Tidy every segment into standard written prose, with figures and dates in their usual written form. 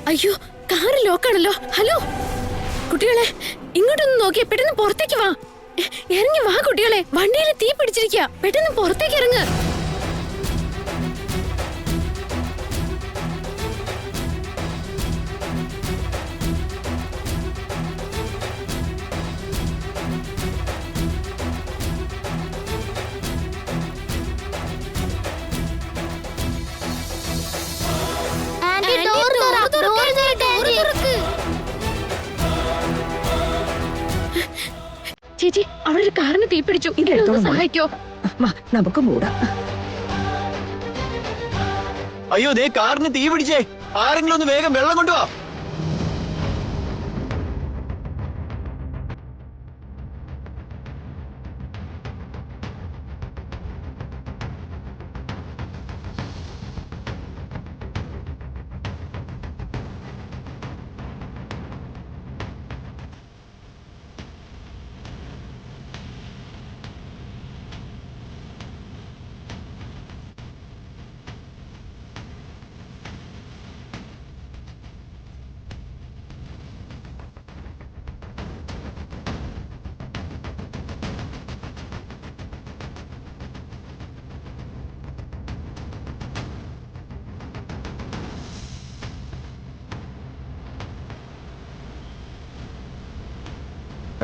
അയ്യോ, car ലോക്കാണല്ലോ. Hello കുട്ടികളെ, ഇങ്ങോട്ടൊന്ന് നോക്കിയേ, പെട്ടെന്ന് പുറത്തേക്ക് വാ. ഇറങ്ങി വാ കുട്ടികളെ, വണ്ടിയിൽ തീ പിടിച്ചിരിക്കുക. പെട്ടെന്ന് പുറത്തേക്ക് ഇറങ്ങ്. ചേച്ചി, അവിടെ ഒരു കാറിന് തീ പിടിച്ചു. ഇതൊന്ന് സഹായിക്കോ? നമുക്ക് മൂടാം. അയ്യോ, ദേ കാറിന് തീ പിടിച്ചേ. ആരെങ്കിലും ഒന്ന് വേഗം വെള്ളം കൊണ്ടുവാ.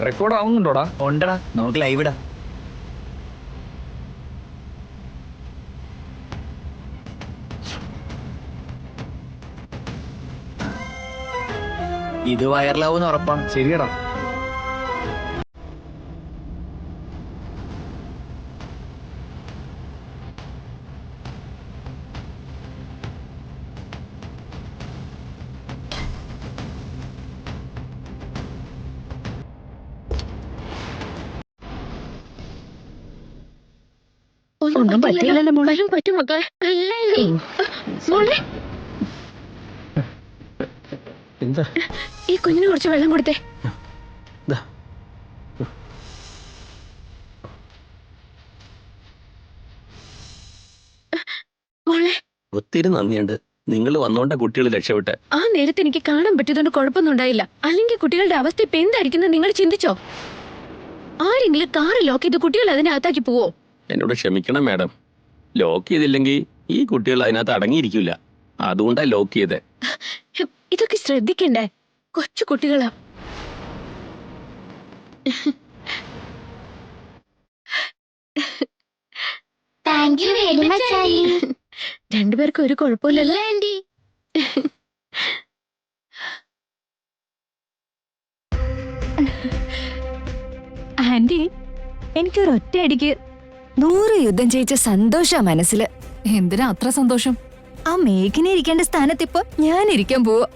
റെക്കോർഡ് ആവുന്നുണ്ടോടാ? ഉണ്ടടാ, നമുക്ക് ലൈവ് ഇടാം. ഇത് വൈറലാവുന്ന ഉറപ്പാണ്. ശരിയടാ. ഒന്നും പറ്റില്ലല്ലോ മോളെ. പറ്റും മക്കളെ. മോളെ, എന്താ ഈ കുഞ്ഞിന് കുറച്ച് വെള്ളം കൊടുത്തേ. മോളെ, ഒത്തിരി നന്ദിയുണ്ട്. നിങ്ങൾ വന്നോണ്ട കുട്ടികൾ രക്ഷപ്പെട്ടെ. ആ നേരത്തെ എനിക്ക് കാണാൻ പറ്റിയതുകൊണ്ട് കുഴപ്പമൊന്നും ഉണ്ടായില്ല. അല്ലെങ്കിൽ കുട്ടികളുടെ അവസ്ഥ ഇപ്പൊ എന്തായിരിക്കും നിങ്ങൾ ചിന്തിച്ചോ? ആരെങ്കിലും കാറ് ലോക്ക് ചെയ്ത് കുട്ടികൾ അതിനകത്താക്കി പോവോ? എന്നോട് ക്ഷമിക്കണം മാഡം. ലോക്ക് ചെയ്തില്ലെങ്കിൽ ഈ കുട്ടികൾ അതിനകത്ത് അടങ്ങിയിരിക്കില്ല. അതുകൊണ്ടാ ലോക്ക് ചെയ്തേ. ഇതൊക്കെ ശ്രദ്ധിക്കണ്ടേ? കൊച്ചു കുട്ടികളാ. രണ്ടുപേർക്കും ഒരു കുഴപ്പമില്ലല്ലോ ആന്റി. ആന്റി, എനിക്കൊരു ഒറ്റയടിക്ക് 100 യുദ്ധം ജയിച്ച സന്തോഷ മനസ്സില്. എന്തിനാ അത്ര സന്തോഷം? ആ മേഘിനെ ഇരിക്കേണ്ട സ്ഥാനത്തിപ്പോ ഞാൻ ഇരിക്കാൻ പോവാ.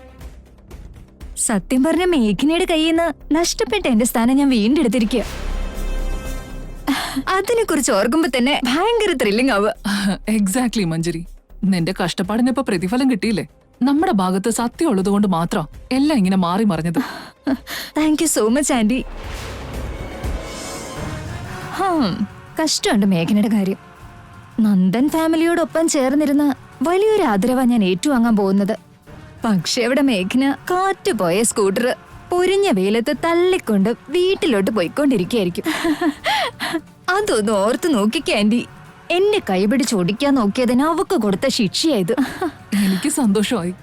സത്യം പറഞ്ഞ മേഘിനയുടെ കയ്യിൽ നിന്ന് നഷ്ടപ്പെട്ട എന്റെ സ്ഥാനം ഞാൻ വീണ്ടെടുത്തിരിക്കുക. അതിനെ കുറിച്ച് ഓർക്കുമ്പോ തന്നെ ഭയങ്കര ത്രില്ലിംഗ് ആവുക. എക്സാക്ട്ലി മഞ്ജരി, നിന്റെ കഷ്ടപ്പാടിന് ഇപ്പൊ പ്രതിഫലം കിട്ടിയില്ലേ? നമ്മുടെ ഭാഗത്ത് സത്യം ഉള്ളത് കൊണ്ട് മാത്രം എല്ലാം ഇങ്ങനെ മാറി മറിഞ്ഞത്. Thank you so much aunty. കഷ്ടമുണ്ട് മേഘനയുടെ കാര്യം. നന്ദൻ ഫാമിലിയോടൊപ്പം ചേർന്നിരുന്ന വലിയൊരു ആദരവാ ഞാൻ ഏറ്റുവാങ്ങാൻ പോകുന്നത്. പക്ഷെ അവിടെ മേഘന കാറ്റുപോയ സ്കൂട്ടർ പൊരിഞ്ഞ വെയിലത്ത് തള്ളിക്കൊണ്ട് വീട്ടിലോട്ട് പോയിക്കൊണ്ടിരിക്കുകയായിരിക്കും. അതൊന്ന് ഓർത്ത് നോക്കിക്ക ആന്റി. എന്നെ കൈപിടിച്ച് ഓടിക്കാൻ നോക്കിയതിന് അവക്ക് കൊടുത്ത ശിക്ഷയായത്. എനിക്ക് സന്തോഷമായി.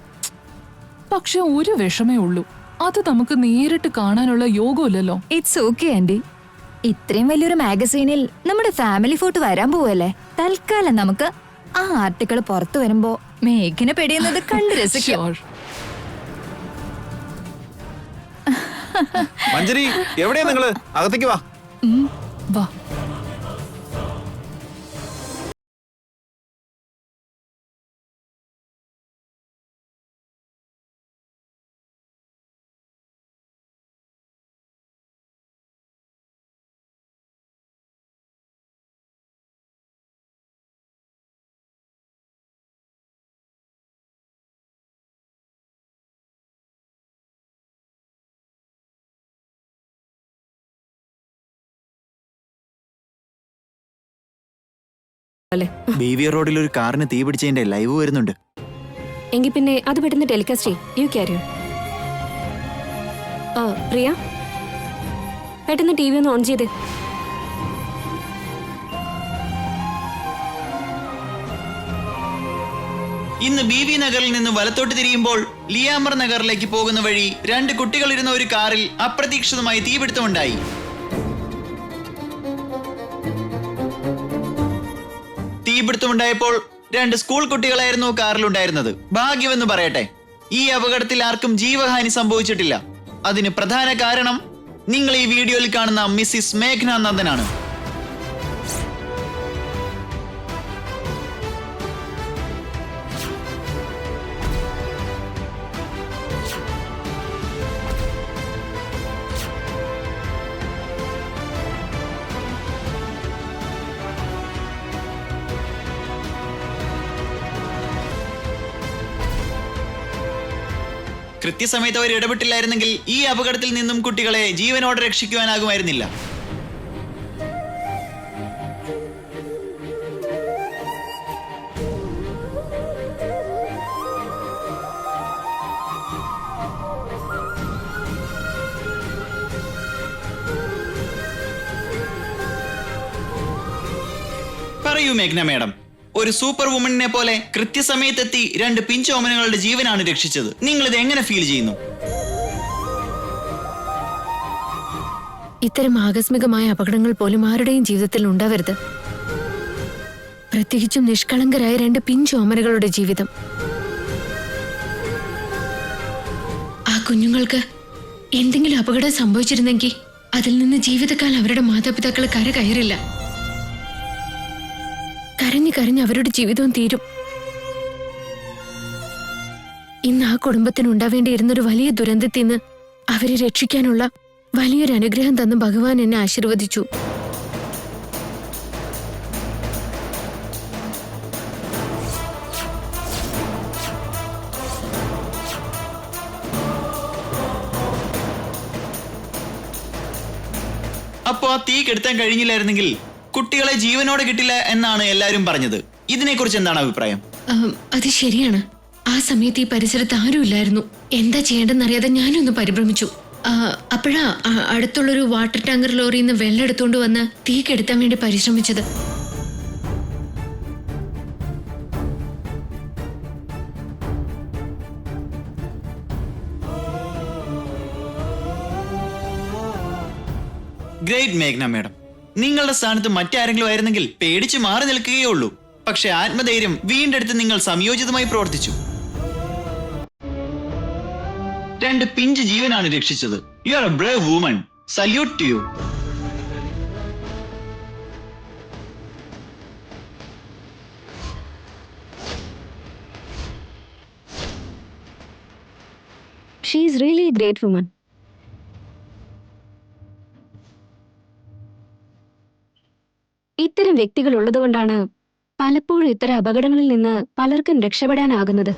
പക്ഷെ ഒരു വിഷമേ ഉള്ളൂ, അത് നമുക്ക് നേരിട്ട് കാണാനുള്ള യോഗമില്ലല്ലോ. It's okay aunty. ഇത്രയും വലിയൊരു മാഗസീനിൽ നമ്മുടെ ഫാമിലി ഫോട്ടോ വരാൻ പോവല്ലേ. തൽക്കാലം നമുക്ക് ആ ആർട്ടിക്കിൾ പുറത്തു വരുമ്പോ മേഘിനെ പെടിയുന്നത് കണ്ട് രസിക്കാം. മഞ്ജരി, എവിടെയാ നിങ്ങള്? അകത്തേക്ക് വാ. വാ. ബേവിയർ റോഡിൽ ഒരു കാറിന് തീ പിടിച്ചതിന്റെ ലൈവ് വരുന്നുണ്ട്. എങ്കിൽ പിന്നെ അത് പെട്ടെന്ന് ടെലികാസ്റ്റ് ചെയ്യും. You carry on. പ്രിയ, പെട്ടെന്ന് TV ഒന്ന് ഓൺ ചെയ്തേ. ഇന്ന് ബി വി നഗറിൽ നിന്ന് വലത്തോട്ട് തിരിയുമ്പോൾ ലിയാമർ നഗറിലേക്ക് പോകുന്ന വഴി 2 കുട്ടികൾ ഇരുന്ന ഒരു കാറിൽ അപ്രതീക്ഷിതമായി തീപിടുത്തമുണ്ടായി. തീപിടുത്തമുണ്ടായപ്പോൾ 2 സ്കൂൾ കുട്ടികളായിരുന്നു കാറിലുണ്ടായിരുന്നത്. ഭാഗ്യമെന്ന് പറയട്ടെ, ഈ അപകടത്തിൽ ആർക്കും ജീവഹാനി സംഭവിച്ചിട്ടില്ല. അതിന് പ്രധാന കാരണം നിങ്ങൾ ഈ വീഡിയോയിൽ കാണുന്ന മിസ്സിസ് മേഘ്ന നന്ദനാണ്. കൃത്യസമയത്ത് അവർ ഇടപെട്ടില്ലായിരുന്നെങ്കിൽ ഈ അപകടത്തിൽ നിന്നും കുട്ടികളെ ജീവനോടെ രക്ഷിക്കുവാനാകുമായിരുന്നില്ല. പറയൂ മേഘ്ന മേഡം, ഒരു സൂപ്പർ വുമണിനെ പോലെ കൃത്യസമയത്തെത്തി 2 പിഞ്ചോമനകളുടെ ജീവനാണ് രക്ഷിച്ചത്. നിങ്ങൾ ഇത് എങ്ങനെ ഫീൽ ചെയ്യുന്നു? ഇത്തരം ആകസ്മികമായ അപകടങ്ങൾ പോലും ആരുടെയും ജീവിതത്തിൽ ഉണ്ടാവരുത്. പ്രത്യേകിച്ചും നിഷ്കളങ്കരായ 2 പിഞ്ചോമനകളുടെ ജീവിതം. ആ കുഞ്ഞുങ്ങൾക്ക് എന്തെങ്കിലും അപകടം സംഭവിച്ചിരുന്നെങ്കിൽ അതിൽ നിന്ന് ജീവിതകാലം അവരുടെ മാതാപിതാക്കൾ കരകയറില്ല. കരഞ്ഞ് അവരുടെ ജീവിതവും തീരും. ഇന്ന് ആ കുടുംബത്തിനുണ്ടാവേണ്ടിയിരുന്നൊരു വലിയ ദുരന്തത്തിൽ നിന്ന് അവരെ രക്ഷിക്കാനുള്ള വലിയൊരു അനുഗ്രഹം തന്ന് ഭഗവാൻ എന്നെ ആശീർവദിച്ചു. അപ്പോ ആ തീ കെടുത്താൻ കഴിഞ്ഞില്ലായിരുന്നെങ്കിൽ കുട്ടികളെ ജീവനോടെ കിട്ടില്ല എന്നാണ് എല്ലാവരും പറഞ്ഞത്. ഇതിനെക്കുറിച്ച് എന്താണ് അഭിപ്രായം? അത് ശരിയാണ്. ആ സമയത്ത് ഈ പരിസരത്ത് ആരുമില്ലായിരുന്നു. എന്താ ചെയ്യേണ്ടെന്നറിയാതെ ഞാനൊന്ന് പരിഭ്രമിച്ചു. അപ്പോഴാ അടുത്തുള്ളൊരു വാട്ടർ ടാങ്കർ ലോറിയിൽ നിന്ന് വെള്ളം എടുത്തുകൊണ്ട് വന്ന് തീ കെടുത്താൻ വേണ്ടി പരിശ്രമിച്ചത്. ഗ്രേറ്റ് മേഘ്ന മേഡം, നിങ്ങളുടെ സ്ഥാനത്ത് മറ്റാരെങ്കിലും ആയിരുന്നെങ്കിൽ പേടിച്ച് മാറി നിൽക്കുകയേ ഉള്ളൂ. പക്ഷെ ആത്മധൈര്യം വീണ്ടെടുത്ത് നിങ്ങൾ സംയോജിതമായി പ്രവർത്തിച്ചു. 2 പിഞ്ച് ജീവനാണ് രക്ഷിച്ചത്. You are a brave woman. Salute to you. She is really a great woman. ഇത്തരം വ്യക്തികൾ ഉള്ളതുകൊണ്ടാണ് പലപ്പോഴും ഇത്തരം അപകടങ്ങളിൽ നിന്ന് പലർക്കും രക്ഷപ്പെടാനാകുന്നത്.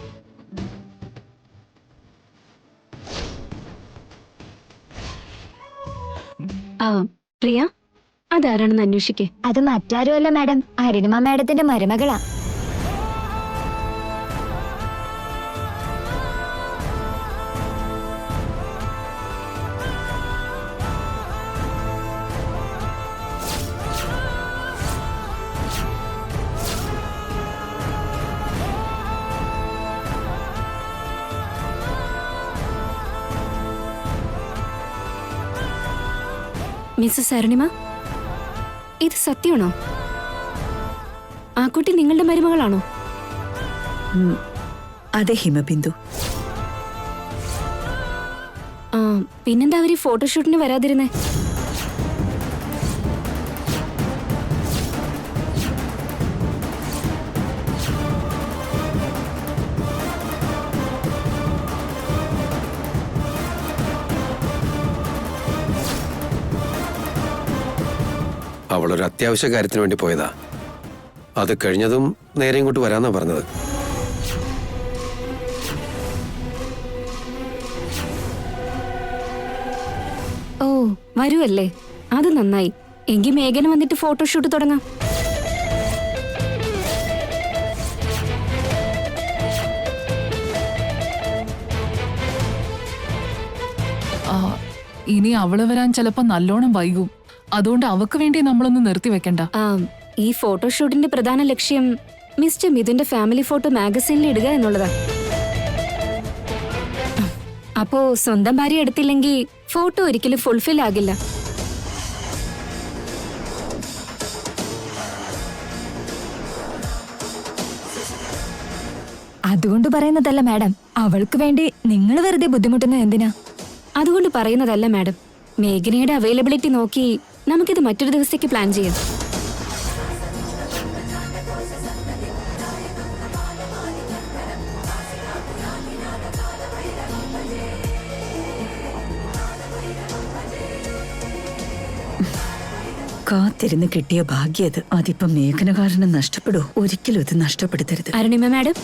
പ്രിയ, അതാരാണെന്ന് അന്വേഷിക്കേ. അത് മറ്റാരുമല്ല മാഡം, അരുണിമ മാഡത്തിന്റെ മരുമകളാ. മിസ്സസ് അരുണിമ, ഇത് സത്യമാണോ? ആ കുട്ടി നിങ്ങളുടെ മരുമകളാണോ? അതെ ഹിമബിന്ദു. പിന്നെന്താ അവര് ഫോട്ടോഷൂട്ടിന് വരാതിരുന്നേ? അവളൊരു അത്യാവശ്യ കാര്യത്തിന് വേണ്ടി പോയതാ. അത് കഴിഞ്ഞതും നേരെ ഇങ്ങോട്ട് വരാന്നാ പറഞ്ഞത്. ഓ, വരുവല്ലേ? അത് നന്നായി. എങ്കിൽ മേഘന വന്നിട്ട് ഫോട്ടോഷൂട്ട് തുടങ്ങാം. ഇനി അവള് വരാൻ ചിലപ്പോ നല്ലോണം വൈകും. അതുകൊണ്ട് അവക്ക് വേണ്ടി നമ്മളൊന്ന് നിർത്തി വെക്കണ്ട. ഈ ഫോട്ടോഷൂട്ടിന്റെ പ്രധാന ലക്ഷ്യം മിസ്റ്റർ മിഥുന്റെ ഫാമിലി ഫോട്ടോ മാഗസീനിൽ ഇടുക എന്നുള്ളതാ. അപ്പോ സ്വന്തം ഭാര്യ എടുത്തില്ലെങ്കിൽ ഫോട്ടോ ഒരിക്കലും ഫുൾഫിൽ ആകില്ല. അതുകൊണ്ട് പറയുന്നതല്ല മാഡം, അവൾക്ക് വേണ്ടി നിങ്ങൾ വെറുതെ ബുദ്ധിമുട്ടുന്നത് എന്തിനാ? അതുകൊണ്ട് പറയുന്നതല്ല മാഡം, മേഘനയുടെ അവൈലബിലിറ്റി നോക്കി നമുക്കിത് മറ്റൊരു ദിവസത്തേക്ക് പ്ലാൻ ചെയ്യാം. കാത്തിരുന്ന് കിട്ടിയ ഭാഗ്യത് അതിപ്പം മേഘന കാരണം നഷ്ടപ്പെടോ? ഒരിക്കലും ഇത് നഷ്ടപ്പെടുത്തരുത്. അരുണിമ മാഡം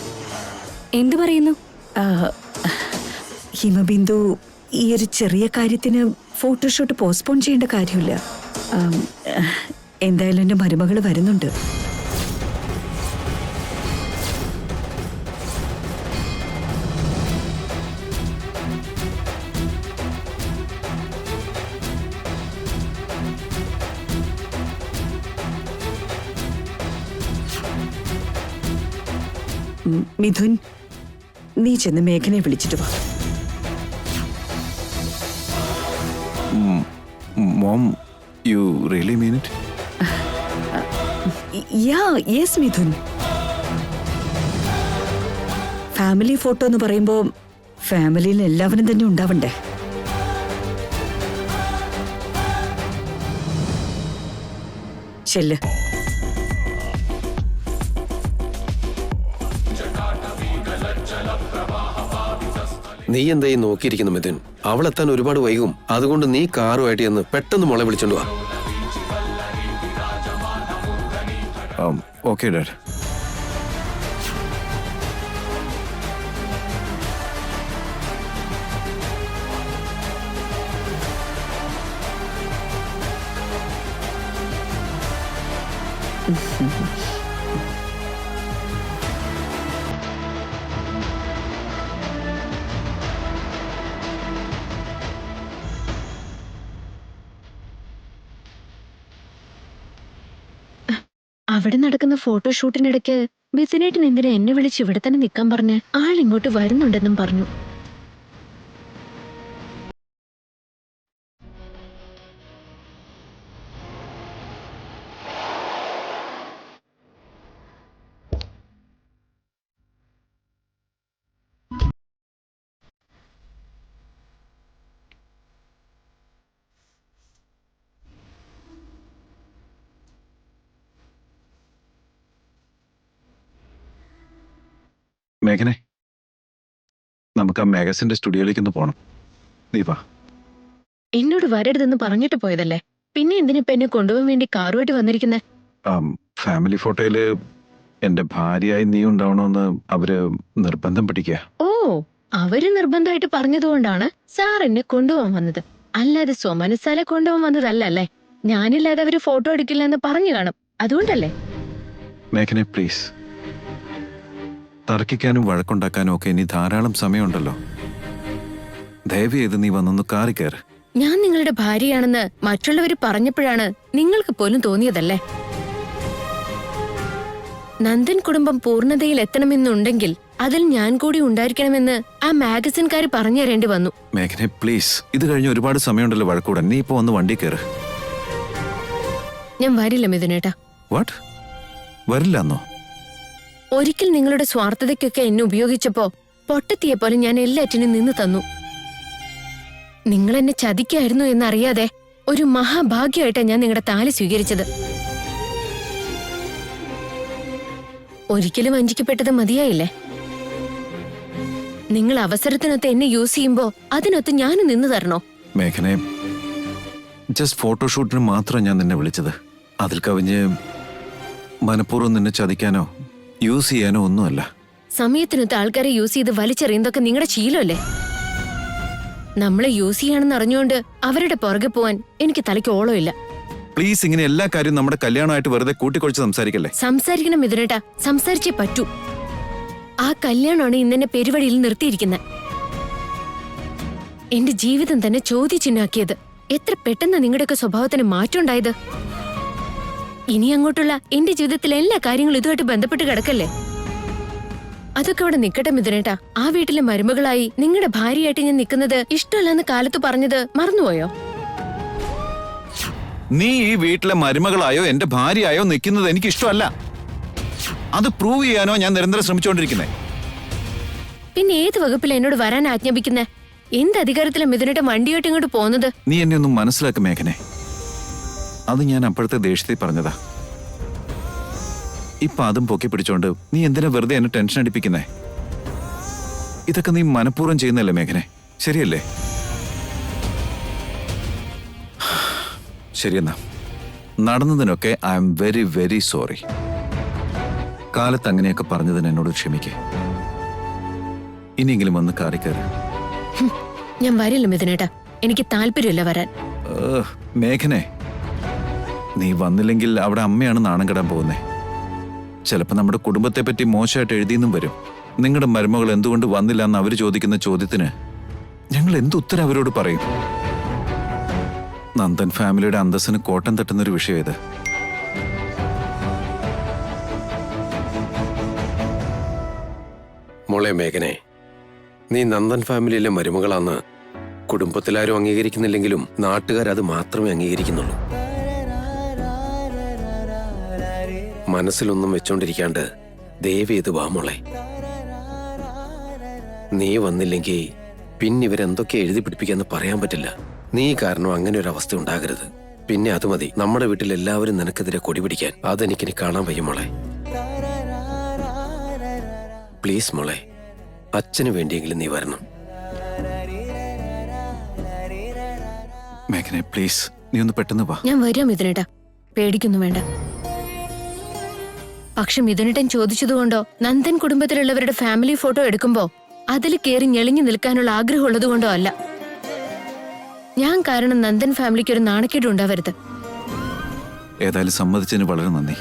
എന്തു പറയുന്നു? ഹിമബിന്ദു ഈ ഒരു ചെറിയ കാര്യത്തിന് ഫോട്ടോഷൂട്ട് പോസ്റ്റ്പോൺ ചെയ്യേണ്ട കാര്യമില്ല. എന്തായാലും എന്റെ മരുമകൾ വരുന്നുണ്ട്. മിഥുൻ, നീ ചെന്ന് മേഘനയെ വിളിച്ചിട്ട് വാ. Mom, you really mean it? Yes Mithun. Family photo എന്ന് പറയുമ്പോ ഫാമിലിയിൽ എല്ലാവരും തന്നെ ഉണ്ടാവണ്ടേ? ചെല്ല്. നീ എന്തായി നോക്കിയിരിക്കുന്നു മിഥുൻ? അവളെത്താൻ ഒരുപാട് വൈകും. അതുകൊണ്ട് നീ കാറുമായിട്ട് എന്ന് പെട്ടെന്ന് മോളെ വിളിച്ചോണ്ട് വാ. Okay, Dad. അവിടെ നടക്കുന്ന ഫോട്ടോഷൂട്ടിനിടയ്ക്ക് മിഥുനേട്ടൻ എന്തിനാ എന്നെ വിളിച്ച് ഇവിടെ തന്നെ നിൽക്കാൻ പറഞ്ഞ്? ആളിങ്ങോട്ട് വരുന്നുണ്ടെന്നും പറഞ്ഞു. മേഘനെ, നമുക്ക് ആ മാഗസിന്റെ സ്റ്റുഡിയോയിലേക്ക് ഒന്ന് പോണം. നീ വാ. എന്നോട് വരരുതെന്ന് പറഞ്ഞിട്ട് പോയതല്ലേ, പിന്നെ എന്തിനിപ്പ എന്നെ കൊണ്ടുപോകാൻ വേണ്ടി കാറുമായിട്ട് വന്നിരിക്കുന്നേ? ഫാമിലി ഫോട്ടോയില് എന്റെ ഭാര്യയായി നീ ഉണ്ടാവണമെന്ന് അവര് നിർബന്ധം പിടിക്കുക. ഓ, അവര് നിർബന്ധമായിട്ട് പറഞ്ഞതുകൊണ്ടാണ് സാർ എന്നെ കൊണ്ടുപോകാൻ വന്നത്, അല്ലാതെ സ്വമനസാലെ കൊണ്ടുപോകാൻ വന്നതല്ല അല്ലേ? ഞാനില്ലാതെ അവര് ഫോട്ടോ എടുക്കില്ലെന്ന് പറഞ്ഞു കാണും, അതുകൊണ്ടല്ലേ? മേഘനെ പ്ലീസ്, തർക്കിക്കാനും വഴക്കുണ്ടാക്കാനും ഒക്കെ ഇനി ധാരാളം സമയമുണ്ടല്ലോ. ദയവ് ചെയ്ത് നീ വന്നൊന്ന് കാറി കയറ്. ഞാൻ നിങ്ങളുടെ ഭാര്യയാണെന്ന് മറ്റുള്ളവർ പറഞ്ഞപ്പോഴാണ് നിങ്ങൾക്ക് പോലും തോന്നിയതല്ലേ? നന്ദൻ കുടുംബം പൂർണ്ണതയിൽ എത്തണമെന്നുണ്ടെങ്കിൽ അതിൽ ഞാൻ കൂടി ഉണ്ടായിരിക്കണമെന്ന് ആ മാഗസിൻകാര് പറഞ്ഞു തരേണ്ടി വന്നു. മേഘനെ പ്ലീസ്, ഇത് കഴിഞ്ഞ് ഒരുപാട് സമയമുണ്ടല്ലോ വഴക്കൂടാൻ. നീ ഇപ്പൊ വന്ന് വണ്ടി കയറ്. ഞാൻ വരില്ല മിഥുനേട്ടാ. വാട്ട്? വരില്ലെന്നോ? ഒരിക്കൽ നിങ്ങളുടെ സ്വാർത്ഥതയ്ക്കൊക്കെ എന്നെ ഉപയോഗിച്ചപ്പോ പൊട്ടത്തിയെ പോലെ ഞാൻ എല്ലാറ്റിനും നിന്ന് തന്നു. നിങ്ങൾ എന്നെ ചതിക്കായിരുന്നു എന്നറിയാതെ ഒരു മഹാഭാഗ്യമായിട്ടാണ് ഞാൻ നിങ്ങളുടെ താലി സ്വീകരിച്ചത്. ഒരിക്കലും വഞ്ചിക്കപ്പെട്ടത് മതിയായില്ലേ? നിങ്ങൾ അവസരത്തിനൊത്ത് എന്നെ യൂസ് ചെയ്യുമ്പോ അതിനൊത്ത് ഞാനും നിന്ന് തരണോ? മേഘനെ, ജസ്റ്റ് ഫോട്ടോഷൂട്ടിന് മാത്രം ഞാൻ നിന്നെ വിളിച്ചത്. അതിൽ കവിഞ്ഞ് മനഃപൂർവ്വം നിന്നെ ചതിക്കാനോ യൂസ് ചെയ്യാനോ ഒന്നുമല്ല. സമയത്തിനൊത്ത് ആൾക്കാരെ യൂസ് ചെയ്ത് വലിച്ചെറിയുന്നതൊക്കെ നിങ്ങളുടെ ശീലമല്ലേ? നമ്മളെ യൂസ് ചെയ്യാണെന്ന് അറിഞ്ഞുകൊണ്ട് അവരുടെ പുറകെ പോവാൻ എനിക്ക് തലയ്ക്ക് ഓളമില്ല. പ്ലീസ്, ഇങ്ങനെ എല്ലാ കാര്യവും നമ്മുടെ കല്യാണമായിട്ട് വെറുതെ കൂട്ടിക്കൊഴിച്ച് സംസാരിക്കല്ലേ. സംസാരിക്കണം മിഥുനേട്ടാ, സംസാരിച്ചേ പറ്റൂ. ആ കല്യാണമാണ് ഇന്നെന്നെ പെരുവഴിയിൽ നിർത്തിയിരിക്കുന്നത്. എന്റെ ജീവിതം തന്നെ ചോദ്യചിഹ്നാക്കിയത്. എത്ര പെട്ടെന്ന് നിങ്ങളുടെയൊക്കെ സ്വഭാവത്തിന് മാറ്റം ഉണ്ടായത്. ഇനി അങ്ങോട്ടുള്ള എന്റെ ജീവിതത്തിലെ എല്ലാ കാര്യങ്ങളും ഇതുമായിട്ട് ബന്ധപ്പെട്ട് കിടക്കല്ലേ? അതൊക്കെ അവിടെ നിക്കട്ടെ മിഥുനേട്ടാ. ആ വീട്ടിലെ മരുമകളായി നിങ്ങളുടെ ഭാര്യയായിട്ട് ഞാൻ നിൽക്കുന്നത് ഇഷ്ടമല്ലെന്ന് കാലത്ത് പറഞ്ഞത് മറന്നുപോയോ? നീ ഈ വീട്ടിലെ മരുമകളായോ എന്റെ ഭാര്യയായോ നിൽക്കുന്നത് എനിക്ക് ഇഷ്ടമല്ല. അത് പ്രൂവ് ചെയ്യാനോ ഞാൻ നിരന്തരം ശ്രമിച്ചുകൊണ്ടിരിക്കുന്നേ. പിന്നെ ഏത് വകുപ്പിൽ എന്നോട് വരാൻ ആജ്ഞാപിക്കുന്നേ? എന്ത് അധികാരത്തിലെ മിഥുനേട്ടൻ വണ്ടിയായിട്ട് ഇങ്ങോട്ട് പോകുന്നത്? നീ എന്നെ ഒന്നും മനസ്സിലാക്കും മേഘനെ. അത് ഞാൻ അപ്പോഴത്തെ ദേഷ്യത്തിൽ പറഞ്ഞതാ. ഇപ്പൊ അതും പൊക്കി പിടിച്ചോണ്ട് നീ എന്തിനാ വെറുതെ എന്നെ ടെൻഷൻ അടിപ്പിക്കുന്നേ? ഇതൊക്കെ നീ മനഃപൂർവ്വം ചെയ്യുന്നല്ലേ മേഘനെ, ശരിയല്ലേ? ശരിയെന്നാ, നടന്നതിനൊക്കെ I am very very sorry. കാലത്ത് അങ്ങനെയൊക്കെ പറഞ്ഞതിന് എന്നോട് ക്ഷമിക്കേ. ഇനിയെങ്കിലും വന്ന് കാറി കയറി. ഞാൻ വരില്ല മിഥുനേട്ടാ, എനിക്ക് താല്പര്യമില്ല വരാൻ. മേഘനെ, നീ വന്നില്ലെങ്കിൽ അവിടെ അമ്മയാണ് നാണം കെടാൻ പോകുന്നേ. ചിലപ്പോ നമ്മുടെ കുടുംബത്തെ പറ്റി മോശമായിട്ട് എഴുതിയെന്നും വരും. നിങ്ങളുടെ മരുമകൾ എന്തുകൊണ്ട് വന്നില്ല എന്ന് അവര് ചോദിക്കുന്ന ചോദ്യത്തിന് ഞങ്ങൾ എന്തുത്തരം അവരോട് പറയും? നന്ദൻ ഫാമിലിയുടെ അന്തസ്സിന് കോട്ടം തട്ടുന്നൊരു വിഷയം ഇത്. മോളെ മേഘനെ, നീ നന്ദൻ ഫാമിലിയിലെ മരുമകളാന്ന് കുടുംബത്തിലാരും അംഗീകരിക്കുന്നില്ലെങ്കിലും നാട്ടുകാരത് മാത്രമേ അംഗീകരിക്കുന്നുള്ളൂ. മനസ്സിലൊന്നും വെച്ചോണ്ടിരിക്കാണ്ട് ദയവ് ചെയ്ത് വാ മോളെ. നീ വന്നില്ലെങ്കിൽ പിന്നെ ഇവരെന്തൊക്കെ എഴുതി പിടിപ്പിക്കാന്ന് പറയാൻ പറ്റില്ല. നീ കാരണം അങ്ങനെ ഒരു അവസ്ഥ ഉണ്ടാകരുത്. പിന്നെ അത് മതി, നമ്മുടെ വീട്ടിൽ എല്ലാവരും നിനക്കെതിരെ കൊടി പിടിക്കാൻ. അതെനിക്കിനി കാണാൻ വയ്യ മോളെ. പ്ലീസ് മോളെ, അച്ഛന് വേണ്ടിയെങ്കിലും നീ വരണം. മേഘനെ പ്ലീസ്, നീ ഒന്ന് പെട്ടെന്ന് വാ. ഞാൻ വരാം മിഥുനേട്ടാ, പേടിക്കൊന്നും വേണ്ട. പക്ഷെ മിഥുനേട്ടൻ ചോദിച്ചതുകൊണ്ടോ നന്ദൻ കുടുംബത്തിലുള്ളവരുടെ ഫാമിലി ഫോട്ടോ എടുക്കുമ്പോ അതിൽ കയറി ഞെളിഞ്ഞു നിൽക്കാനുള്ള ആഗ്രഹം ഉള്ളതുകൊണ്ടോ അല്ല. ഞാൻ കാരണം നന്ദൻ ഫാമിലിക്ക് ഒരു നാണക്കേട് ഉണ്ടാവരുത്. ഏതായാലും സമ്മതിച്ചതിന് വളരെ നന്ദി.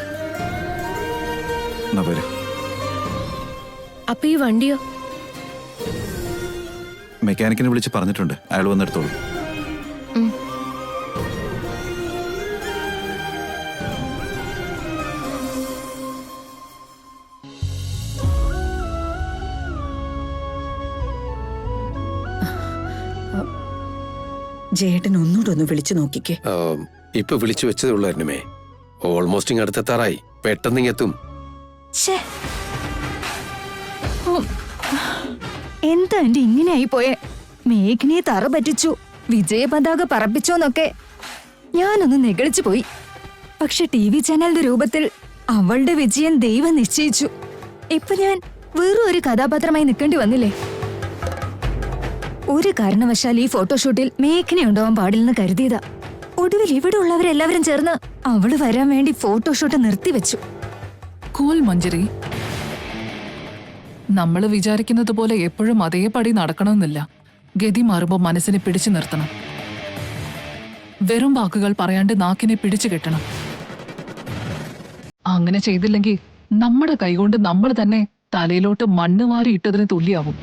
അപ്പൊ ഈ വണ്ടിയോ? മെക്കാനിക്കിനെ വിളിച്ച് പറഞ്ഞിട്ടുണ്ട്, അയാൾ വന്നെടുത്തോളൂ. ജേട്ടൻ ഒന്നുകൂടെ ഒന്ന് വിളിച്ചു നോക്കിക്കേ. ഇപ്പൊ വിളിച്ചു വെച്ചതേ ഉള്ളൂ എന്നെ. ഓൾമോസ്റ്റ് ഇങ്ങ് അടുത്തെത്താറായി. പെട്ടെന്ന് ഇങ്ങെത്തും. എന്താ എന്റെ ഇങ്ങനെയായി പോയെ? മേഘനയെ തറ പറ്റിച്ചു, വിജയ പതാക പറപ്പിച്ചോന്നൊക്കെ ഞാനൊന്ന് നെഗളിച്ചു പോയി. പക്ഷെ TV ചാനലിന്റെ രൂപത്തിൽ അവളുടെ വിജയം ദൈവം നിശ്ചയിച്ചു. ഇപ്പൊ ഞാൻ വേറെ ഒരു കഥാപാത്രമായി നിൽക്കേണ്ടി വന്നില്ലേ? ഒരു കാരണവശാൽ ഈ ഫോട്ടോഷൂട്ടിൽ മേഘന ഉണ്ടാവാൻ പാടില്ലെന്ന് കരുതിയതാ. ഒടുവിൽ ഇവിടെ ഉള്ളവരെല്ലാവരും ചേർന്ന് അവള് വരാൻ വേണ്ടി ഫോട്ടോഷൂട്ട് നിർത്തിവെച്ചു. കൂൾ മഞ്ജരി, നമ്മൾ വിചാരിക്കുന്നത് പോലെ എപ്പോഴും അതേപടി നടക്കണമെന്നില്ല. ഗതി മാറുമ്പോൾ മനസ്സിനെ പിടിച്ചു നിർത്തണം. വെറും വാക്കുകൾ പറയാണ്ട് നാക്കിനെ പിടിച്ചു കെട്ടണം. അങ്ങനെ ചെയ്തില്ലെങ്കിൽ നമ്മുടെ കൈകൊണ്ട് നമ്മൾ തന്നെ തലയിലോട്ട് മണ്ണ് വാരി ഇട്ടതിന് തുല്യാവും.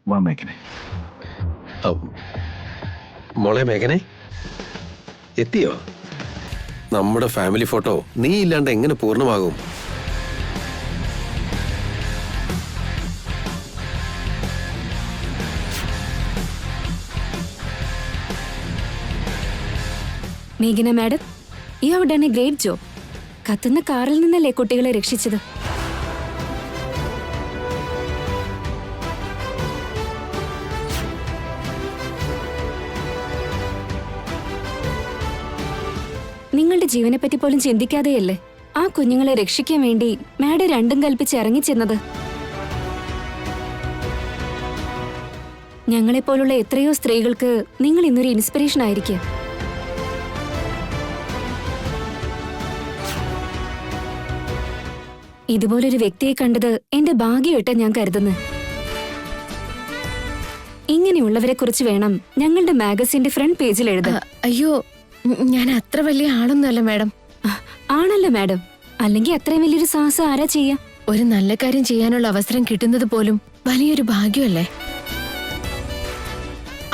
വാ മേഘനെ. മോളെ മേഘനെ, എത്തിയോ? നമ്മുടെ ഫാമിലി ഫോട്ടോ നീ ഇല്ലാണ്ട് എങ്ങനെ പൂർണ്ണമാകും? മേഘന madam, you have done a great job. കത്തുന്ന കാറിൽ നിന്നല്ലേ കുട്ടികളെ രക്ഷിച്ചത്? നിങ്ങളുടെ ജീവനെ പറ്റി പോലും ചിന്തിക്കാതെയല്ലേ ആ കുഞ്ഞുങ്ങളെ രക്ഷിക്കാൻ വേണ്ടി മാഡം രണ്ടും കൽപ്പിച്ച് ഇറങ്ങിച്ചെന്നത്? ഞങ്ങളെപ്പോലുള്ള എത്രയോ സ്ത്രീകൾക്ക് നിങ്ങൾ ഇന്നൊരു ഇൻസ്പിറേഷൻ ആയിരിക്കും. ഇതുപോലൊരു വ്യക്തിയെ കണ്ടത് എന്റെ ഭാഗ്യമായിട്ടാ ഞാൻ കരുതുന്നത്. ഇങ്ങനെയുള്ളവരെ കുറിച്ച് വേണം ഞങ്ങളുടെ മാഗസിന്റെ ഫ്രണ്ട് പേജിൽ എഴുതാൻ. അയ്യോ ഞാൻ അത്ര വലിയ ആളൊന്നുമല്ല മാഡം. ആണല്ലോ മാഡം, അല്ലെങ്കിൽ അത്രയും വലിയൊരു സാഹസം ആരാ ചെയ്യാ? ഒരു നല്ല കാര്യം ചെയ്യാനുള്ള അവസരം കിട്ടുന്നത് പോലും വലിയൊരു ഭാഗ്യമല്ലേ.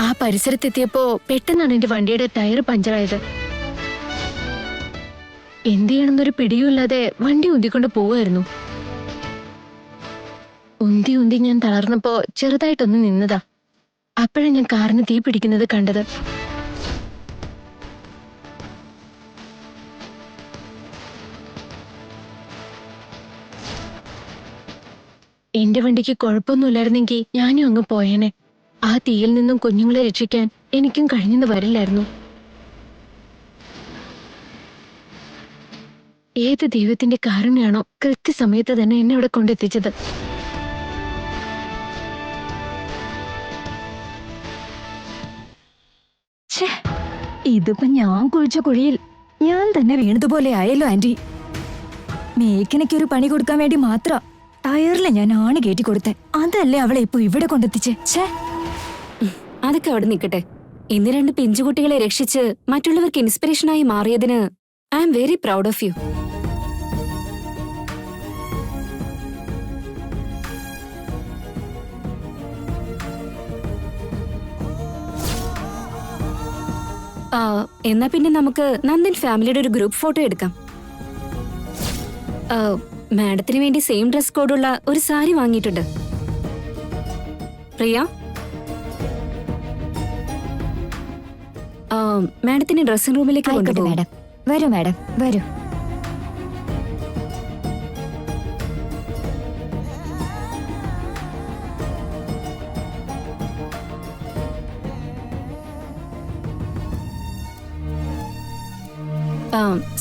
ആ പരിസരത്തെത്തിയപ്പോ പെട്ടെന്നാണ് എന്റെ വണ്ടിയുടെ ടയർ പഞ്ചറായത്. എന്ത് ചെയ്യണമെന്നൊരു പിടിയുമില്ലാതെ വണ്ടി ഉന്തിക്കൊണ്ട് പോവായിരുന്നു. ഉന്തി ഞാൻ തളർന്നപ്പോ ചെറുതായിട്ടൊന്ന് നിന്നതാ. അപ്പോഴാണ് ഞാൻ കാറിന് തീ പിടിക്കുന്നത് കണ്ടത്. എന്റെ വണ്ടിക്ക് കുഴപ്പമൊന്നുമില്ലായിരുന്നെങ്കിൽ ഞാനും അങ്ങ് പോയേനെ. ആ തീയിൽ നിന്നും കുഞ്ഞുങ്ങളെ രക്ഷിക്കാൻ എനിക്കും കഴിഞ്ഞെന്ന് വരില്ലായിരുന്നു. ഏത് ദൈവത്തിന്റെ കാരുണ്യാണോ കൃത്യസമയത്ത് തന്നെ എന്നെ ഇവിടെ കൊണ്ടെത്തിച്ചത്. ഇതിപ്പോ ഞാൻ കുഴിച്ച കുഴിയിൽ ഞാൻ തന്നെ വീണതുപോലെ ആയല്ലോ ആന്റി. മേഘനയ്ക്ക് ഒരു പണി കൊടുക്കാൻ വേണ്ടി മാത്രം ടയറില് ഞാൻ ആണ് കയറ്റി കൊടുത്തെ. അതല്ലേ അവളെ ഇപ്പൊ ഇവിടെ കൊണ്ടെത്തിച്ചേ. അതൊക്കെ അവിടെ നിൽക്കട്ടെ. ഇന്ന് 2 പിഞ്ചുകുട്ടികളെ രക്ഷിച്ച് മറ്റുള്ളവർക്ക് ഇൻസ്പിറേഷനായി മാറിയതിന് I am very proud of you. എന്നാ പിന്നെ നമുക്ക് നന്ദൻ ഫാമിലിയുടെ ഒരു ഗ്രൂപ്പ് ഫോട്ടോ എടുക്കാം. മാഡത്തിന് വേണ്ടി സെയിം ഡ്രസ് കോഡുള്ള ഒരു സാരി വാങ്ങിയിട്ടുണ്ട്. പ്രിയ, മാഡത്തിന് ഡ്രസ്സിംഗ് റൂമിലേക്ക് കൊണ്ടുപോകും. മാഡം വരൂ, മാഡം വരൂ.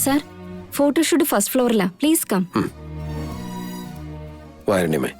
സർ, ഫോട്ടോഷൂട്ട് ഫസ്റ്റ് ഫ്ലോറിലാ. Please come. വാരണമേ.